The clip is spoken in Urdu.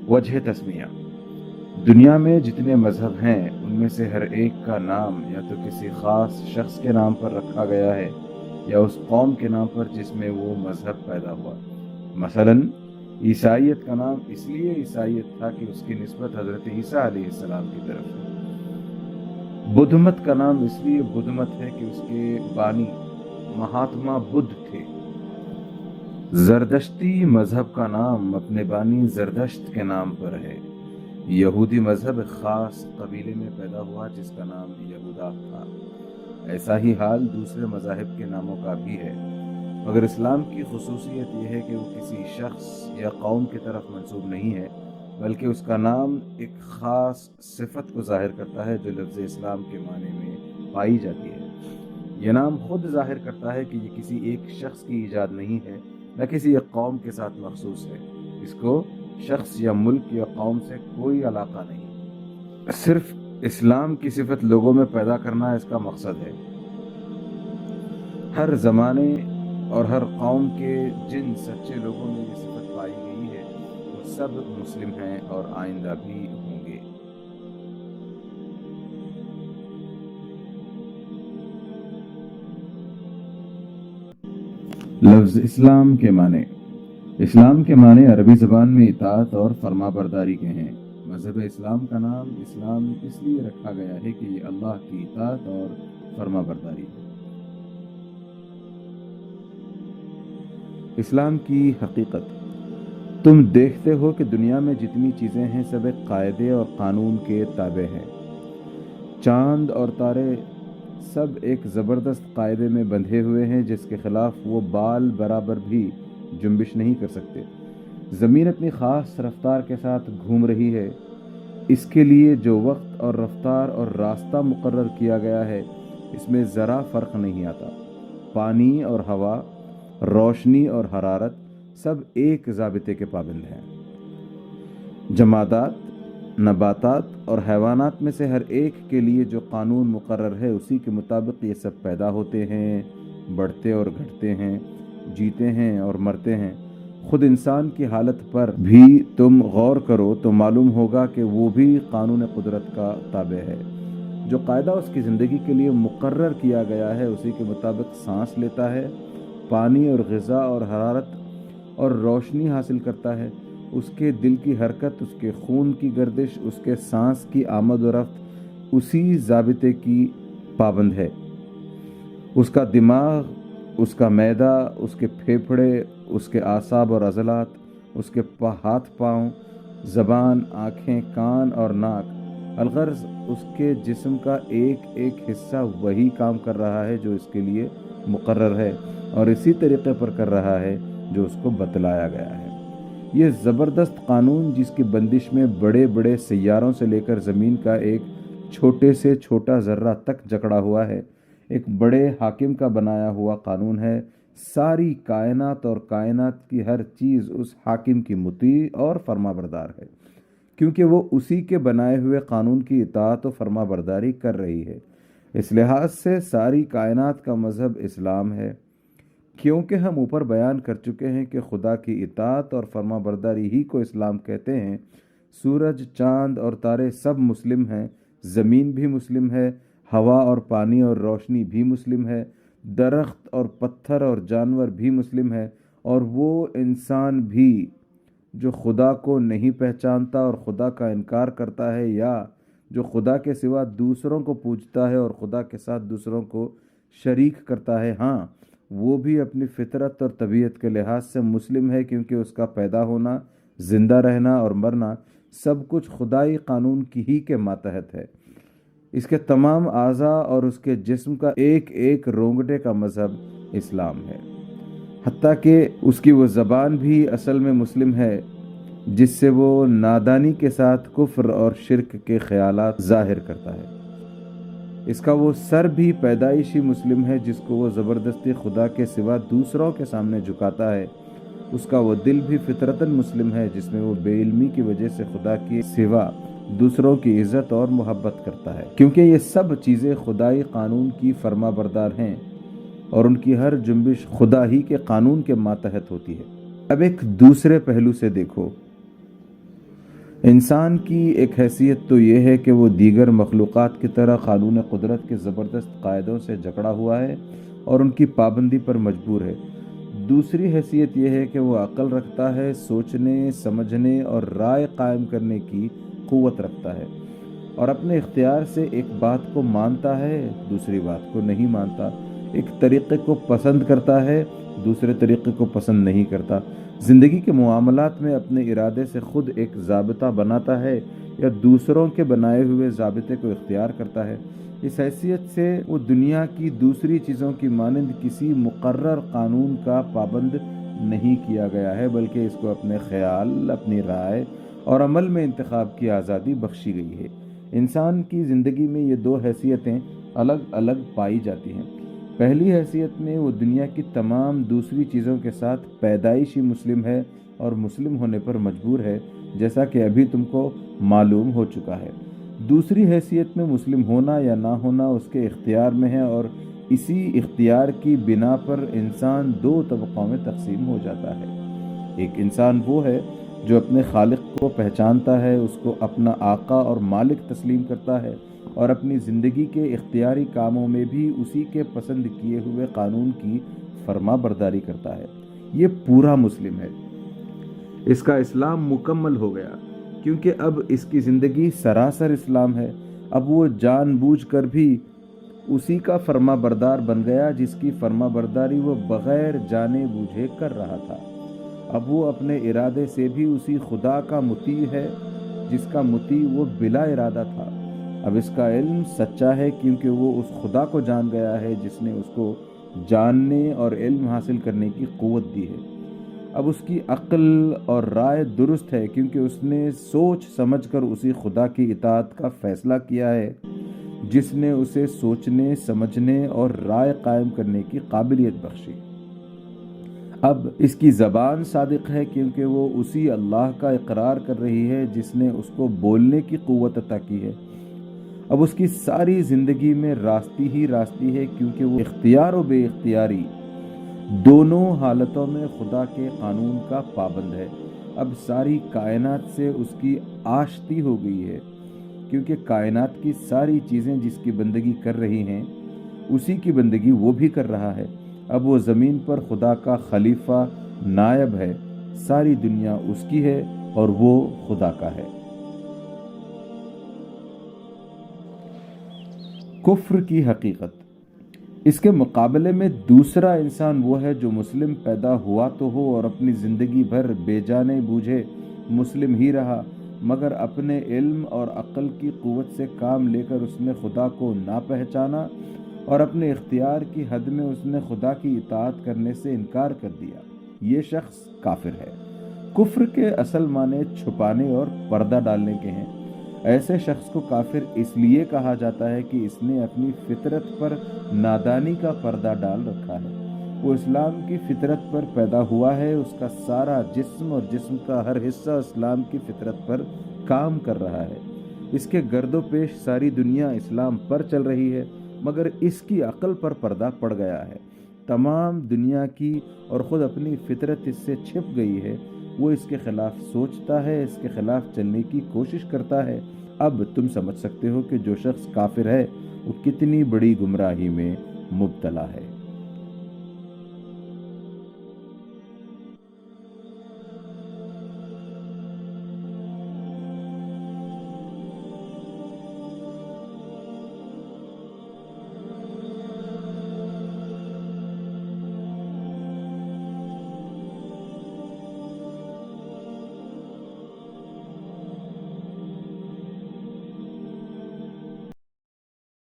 وجہ تسمیہ: دنیا میں جتنے مذہب ہیں ان میں سے ہر ایک کا نام یا تو کسی خاص شخص کے نام پر رکھا گیا ہے یا اس قوم کے نام پر جس میں وہ مذہب پیدا ہوا۔ مثلاً عیسائیت کا نام اس لیے عیسائیت تھا کہ اس کی نسبت حضرت عیسیٰ علیہ السلام کی طرف ہے۔ بدھ مت کا نام اس لیے بدھ مت ہے کہ اس کے بانی مہاتما بدھ تھے۔ زردشتی مذہب کا نام اپنے بانی زردشت کے نام پر ہے۔ یہودی مذہب ایک خاص قبیلے میں پیدا ہوا جس کا نام یہودا تھا۔ ایسا ہی حال دوسرے مذاہب کے ناموں کا بھی ہے، مگر اسلام کی خصوصیت یہ ہے کہ وہ کسی شخص یا قوم کی طرف منسوب نہیں ہے، بلکہ اس کا نام ایک خاص صفت کو ظاہر کرتا ہے جو لفظ اسلام کے معنی میں پائی جاتی ہے۔ یہ نام خود ظاہر کرتا ہے کہ یہ کسی ایک شخص کی ایجاد نہیں ہے، نہ کسی ایک قوم کے ساتھ مخصوص ہے۔ اس کو شخص یا ملک یا قوم سے کوئی علاقہ نہیں، صرف اسلام کی صفت لوگوں میں پیدا کرنا اس کا مقصد ہے۔ ہر زمانے اور ہر قوم کے جن سچے لوگوں میں یہ صفت پائی گئی ہے وہ سب مسلم ہیں اور آئندہ بھی ہوں گے۔ لفظ اسلام کے معنی: اسلام کے معنی عربی زبان میں اطاعت اور فرما برداری کے ہیں۔ مذہب اسلام کا نام اسلام اس لیے رکھا گیا ہے کہ یہ اللہ کی اطاعت اور فرما برداری ہے۔ اسلام کی حقیقت: تم دیکھتے ہو کہ دنیا میں جتنی چیزیں ہیں سب ایک قاعدے اور قانون کے تابع ہیں۔ چاند اور تارے سب ایک زبردست قاعدے میں بندھے ہوئے ہیں جس کے خلاف وہ بال برابر بھی جنبش نہیں کر سکتے۔ زمین اپنی خاص رفتار کے ساتھ گھوم رہی ہے۔ اس کے لیے جو وقت اور رفتار اور راستہ مقرر کیا گیا ہے اس میں ذرا فرق نہیں آتا۔ پانی اور ہوا، روشنی اور حرارت سب ایک ضابطے کے پابند ہیں۔ جمادات، نباتات اور حیوانات میں سے ہر ایک کے لیے جو قانون مقرر ہے اسی کے مطابق یہ سب پیدا ہوتے ہیں، بڑھتے اور گھٹتے ہیں، جیتے ہیں اور مرتے ہیں۔ خود انسان کی حالت پر بھی تم غور کرو تو معلوم ہوگا کہ وہ بھی قانون قدرت کا تابع ہے۔ جو قاعدہ اس کی زندگی کے لیے مقرر کیا گیا ہے اسی کے مطابق سانس لیتا ہے، پانی اور غذا اور حرارت اور روشنی حاصل کرتا ہے۔ اس کے دل کی حرکت، اس کے خون کی گردش، اس کے سانس کی آمد و رفت اسی ضابطے کی پابند ہے۔ اس کا دماغ، اس کا معدہ، اس کے پھیپھڑے، اس کے اعصاب اور عضلات، اس کے ہاتھ پاؤں، زبان، آنکھیں، کان اور ناک، الغرض اس کے جسم کا ایک ایک حصہ وہی کام کر رہا ہے جو اس کے لیے مقرر ہے اور اسی طریقے پر کر رہا ہے جو اس کو بتلایا گیا ہے۔ یہ زبردست قانون جس کی بندش میں بڑے بڑے سیاروں سے لے کر زمین کا ایک چھوٹے سے چھوٹا ذرہ تک جکڑا ہوا ہے، ایک بڑے حاکم کا بنایا ہوا قانون ہے۔ ساری کائنات اور کائنات کی ہر چیز اس حاکم کی مطیع اور فرما بردار ہے، کیونکہ وہ اسی کے بنائے ہوئے قانون کی اطاعت و فرما برداری کر رہی ہے۔ اس لحاظ سے ساری کائنات کا مذہب اسلام ہے۔ کیونکہ ہم اوپر بیان کر چکے ہیں کہ خدا کی اطاعت اور فرما برداری ہی کو اسلام کہتے ہیں، سورج، چاند اور تارے سب مسلم ہیں، زمین بھی مسلم ہے، ہوا اور پانی اور روشنی بھی مسلم ہے، درخت اور پتھر اور جانور بھی مسلم ہے، اور وہ انسان بھی جو خدا کو نہیں پہچانتا اور خدا کا انکار کرتا ہے یا جو خدا کے سوا دوسروں کو پوجتا ہے اور خدا کے ساتھ دوسروں کو شریک کرتا ہے، ہاں وہ بھی اپنی فطرت اور طبیعت کے لحاظ سے مسلم ہے، کیونکہ اس کا پیدا ہونا، زندہ رہنا اور مرنا سب کچھ خدائی قانون کی ہی کے ماتحت ہے۔ اس کے تمام اعضاء اور اس کے جسم کا ایک ایک رونگٹے کا مذہب اسلام ہے، حتیٰ کہ اس کی وہ زبان بھی اصل میں مسلم ہے جس سے وہ نادانی کے ساتھ کفر اور شرک کے خیالات ظاہر کرتا ہے۔ اس کا وہ سر بھی پیدائشی مسلم ہے جس کو وہ زبردستی خدا کے سوا دوسروں کے سامنے جھکاتا ہے۔ اس کا وہ دل بھی فطرتاً مسلم ہے جس میں وہ بے علمی کی وجہ سے خدا کے سوا دوسروں کی عزت اور محبت کرتا ہے، کیونکہ یہ سب چیزیں خدائی قانون کی فرما بردار ہیں اور ان کی ہر جنبش خدا ہی کے قانون کے ماتحت ہوتی ہے۔ اب ایک دوسرے پہلو سے دیکھو، انسان کی ایک حیثیت تو یہ ہے کہ وہ دیگر مخلوقات کی طرح قانون قدرت کے زبردست قاعدوں سے جکڑا ہوا ہے اور ان کی پابندی پر مجبور ہے۔ دوسری حیثیت یہ ہے کہ وہ عقل رکھتا ہے، سوچنے، سمجھنے اور رائے قائم کرنے کی قوت رکھتا ہے، اور اپنے اختیار سے ایک بات کو مانتا ہے، دوسری بات کو نہیں مانتا، ایک طریقے کو پسند کرتا ہے، دوسرے طریقے کو پسند نہیں کرتا، زندگی کے معاملات میں اپنے ارادے سے خود ایک ضابطہ بناتا ہے یا دوسروں کے بنائے ہوئے ضابطے کو اختیار کرتا ہے۔ اس حیثیت سے وہ دنیا کی دوسری چیزوں کی مانند کسی مقرر قانون کا پابند نہیں کیا گیا ہے، بلکہ اس کو اپنے خیال، اپنی رائے اور عمل میں انتخاب کی آزادی بخشی گئی ہے۔ انسان کی زندگی میں یہ دو حیثیتیں الگ الگ پائی جاتی ہیں۔ پہلی حیثیت میں وہ دنیا کی تمام دوسری چیزوں کے ساتھ پیدائشی مسلم ہے اور مسلم ہونے پر مجبور ہے، جیسا کہ ابھی تم کو معلوم ہو چکا ہے۔ دوسری حیثیت میں مسلم ہونا یا نہ ہونا اس کے اختیار میں ہے، اور اسی اختیار کی بنا پر انسان دو طبقوں میں تقسیم ہو جاتا ہے۔ ایک انسان وہ ہے جو اپنے خالق کو پہچانتا ہے، اس کو اپنا آقا اور مالک تسلیم کرتا ہے، اور اپنی زندگی کے اختیاری کاموں میں بھی اسی کے پسند کیے ہوئے قانون کی فرما برداری کرتا ہے۔ یہ پورا مسلم ہے۔ اس کا اسلام مکمل ہو گیا، کیونکہ اب اس کی زندگی سراسر اسلام ہے۔ اب وہ جان بوجھ کر بھی اسی کا فرما بردار بن گیا جس کی فرما برداری وہ بغیر جانے بوجھے کر رہا تھا۔ اب وہ اپنے ارادے سے بھی اسی خدا کا مطیع ہے جس کا مطیع وہ بلا ارادہ تھا۔ اب اس کا علم سچا ہے کیونکہ وہ اس خدا کو جان گیا ہے جس نے اس کو جاننے اور علم حاصل کرنے کی قوت دی ہے۔ اب اس کی عقل اور رائے درست ہے کیونکہ اس نے سوچ سمجھ کر اسی خدا کی اطاعت کا فیصلہ کیا ہے جس نے اسے سوچنے، سمجھنے اور رائے قائم کرنے کی قابلیت بخشی۔ اب اس کی زبان صادق ہے کیونکہ وہ اسی اللہ کا اقرار کر رہی ہے جس نے اس کو بولنے کی قوت عطا کی ہے۔ اب اس کی ساری زندگی میں راستی ہی راستی ہے کیونکہ وہ اختیار و بے اختیاری دونوں حالتوں میں خدا کے قانون کا پابند ہے۔ اب ساری کائنات سے اس کی آشتی ہو گئی ہے کیونکہ کائنات کی ساری چیزیں جس کی بندگی کر رہی ہیں اسی کی بندگی وہ بھی کر رہا ہے۔ اب وہ زمین پر خدا کا خلیفہ نائب ہے، ساری دنیا اس کی ہے اور وہ خدا کا ہے۔ کفر کی حقیقت۔ اس کے مقابلے میں دوسرا انسان وہ ہے جو مسلم پیدا ہوا تو ہو اور اپنی زندگی بھر بے جانے بوجھے مسلم ہی رہا، مگر اپنے علم اور عقل کی قوت سے کام لے کر اس نے خدا کو نہ پہچانا اور اپنے اختیار کی حد میں اس نے خدا کی اطاعت کرنے سے انکار کر دیا۔ یہ شخص کافر ہے۔ کفر کے اصل معنی چھپانے اور پردہ ڈالنے کے ہیں۔ ایسے شخص کو کافر اس لیے کہا جاتا ہے کہ اس نے اپنی فطرت پر نادانی کا پردہ ڈال رکھا ہے۔ وہ اسلام کی فطرت پر پیدا ہوا ہے، اس کا سارا جسم اور جسم کا ہر حصہ اسلام کی فطرت پر کام کر رہا ہے۔ اس کے گرد و پیش ساری دنیا اسلام پر چل رہی ہے، مگر اس کی عقل پر پردہ پڑ گیا ہے۔ تمام دنیا کی اور خود اپنی فطرت اس سے چھپ گئی ہے۔ وہ اس کے خلاف سوچتا ہے، اس کے خلاف چلنے کی کوشش کرتا ہے۔ اب تم سمجھ سکتے ہو کہ جو شخص کافر ہے وہ کتنی بڑی گمراہی میں مبتلا ہے۔